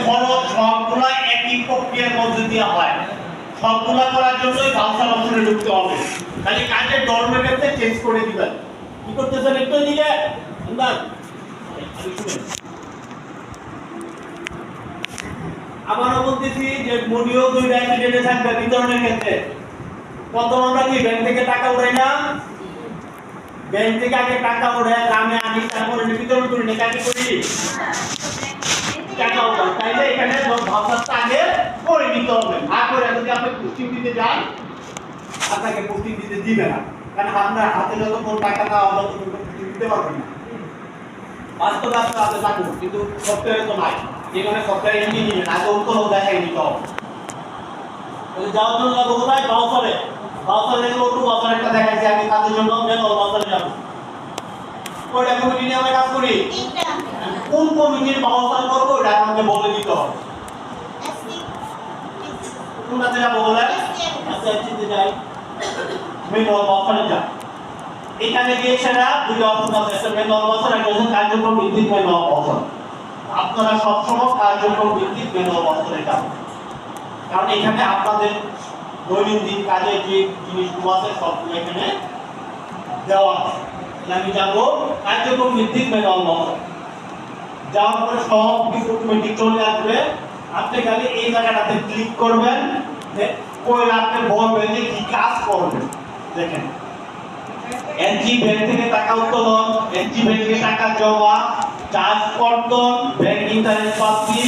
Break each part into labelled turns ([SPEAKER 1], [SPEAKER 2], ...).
[SPEAKER 1] খরচ সবগুলা একই প্রক্রিয়ার মধ্যে দিয়ে হয়, সবগুলা করার জন্যই ভাউচার অপশনে ঢুকতে হবে। তাহলে কাজের ধর্মের ক্ষেত্রে চেঞ্জ করে দিবেন। কি করতেছেন একটু দিকে আবারও বলতেছি যে মডিও দুইটা একই থাকবে বিতরণের ক্ষেত্রে। প্রথম আমরা কি ব্যাংক থেকে টাকা উঠাই না, ব্যাংক থেকে আগে টাকা উঠাই গ্রামে আনি, তারপরে বিতরণ করি না, কাকে করি টাকা উঠাই। তাইলে এখানে ভাবটা আগে করে নিতে হবে। আর করে যদি আপনি পুষ্টিং দিতে যান আপনাকে পুষ্টিং দিতে দিবে না, কারণ আপনার হাতে যতক্ষণ টাকা না হবে ততক্ষণ পুষ্টিং দিতে পারবেন না। বাস্তবে আপনার হাতে থাকুন, কিন্তু সফটওয়্যারে তো নাই। যেখানে সফটওয়্যার এমনি নিবেন আগে উত্তর দেখাই নিতে হবে। তাহলে যাওয়ার জন্য যাবো কোথায়? বাউচারে। বাউচারে গেলে ওটু বাউচার একটা দেখাইছি আমি কাজের জন্য বাউচারে যাবো। কয়টা কমিটি নিয়ে আমরা কাজ করি? কোন কমিটির বাউচার করবো এটা আমাকে বলে দিতে হবে। কোনটাতে যাবো বলে? আচ্ছা চিনতে যাই, মেনুয়াল বাউচারে যাই। এখানে গিয়ে সেটা দুইটা অপশন আছে, একটা মেনুয়াল বাউচার, একটা হচ্ছে কার্যক্রম ভিত্তিক মেনুয়াল বাউচার। আপনারা সবসময় কার্যক্রম ভিত্তিক মেনুয়াল বাউচারে যাবেন, কারণ এখানে আপনাদের দৈনন্দিন কাজের যে জিনিসগুলো আছে সবগুলো এখানে দেওয়া আছে। আমি যাবো কার্যক্রম ভিত্তিক মেনুয়াল বাউচার। যাওয়ার পরে সব কিছু অটোমেটিক চলে আসবে। আপনি খালি এই জায়গাটাতে ক্লিক করবেন, করে আপনি বলবেন যে কি কাজ করবেন। দেখেন এনজি ব্যাংক থেকে টাকা উত্তোলন, এনজি ব্যাংক থেকে টাকা জমা, চার্জ কর্তন, ব্যাংক ইন্টারেস্ট প্রাপ্তি,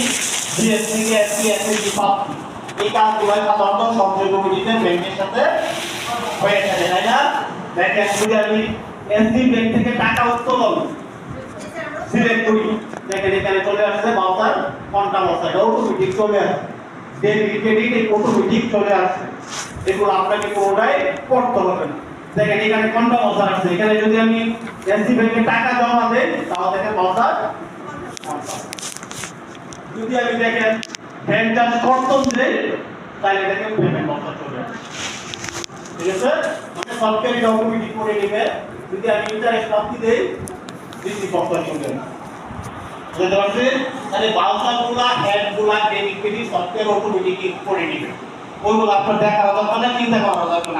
[SPEAKER 1] জিএস থেকে এসপি এসএসজি প্রাপ্তি, এই কাজগুলো সাধারণত সঞ্চয় কমিটিতে ব্যাংকের সাথে হয়ে থাকে, তাই না? দেখেন যদি আমি এনজি ব্যাংক থেকে টাকা উত্তোলন সিলেক্ট করি, দেখেন এখানে চলে আসছে বাউচার কোনটা বাউচার, অটোমেটিক চলে আসছে, ডেবিট ক্রেডিট অটোমেটিক চলে আসছে। এগুলো আপনাকে কোনোটাই করতে হবে না। দেখেন এখানে কোনটা বাউচার আছে, এখানে যদি আমি এনজি ব্যাংকে টাকা জমা দেই তাহলে দেখেন বাউচার। যদি আমি দেখেন ব্যাংক চার্জ কর্তন দেই তাহলে দেখেন পেমেন্ট বাউচার চলে আসছে। ঠিক আছে, মানে সরকারি অটোমেটিক করে নেবে। যদি আমি ইন্টারেস্ট প্রাপ্তি দেই দিচ্ছি বাউচার চলে আসছে। বুঝতে পারছেন? তাহলে বাউচারগুলো হেডগুলো ডেবিট ক্রেডিট সফটওয়্যার অটোমেটিক করে নেবে। ওইগুলো আপনার দেখা দরকার না, চিন্তা করা দরকার না।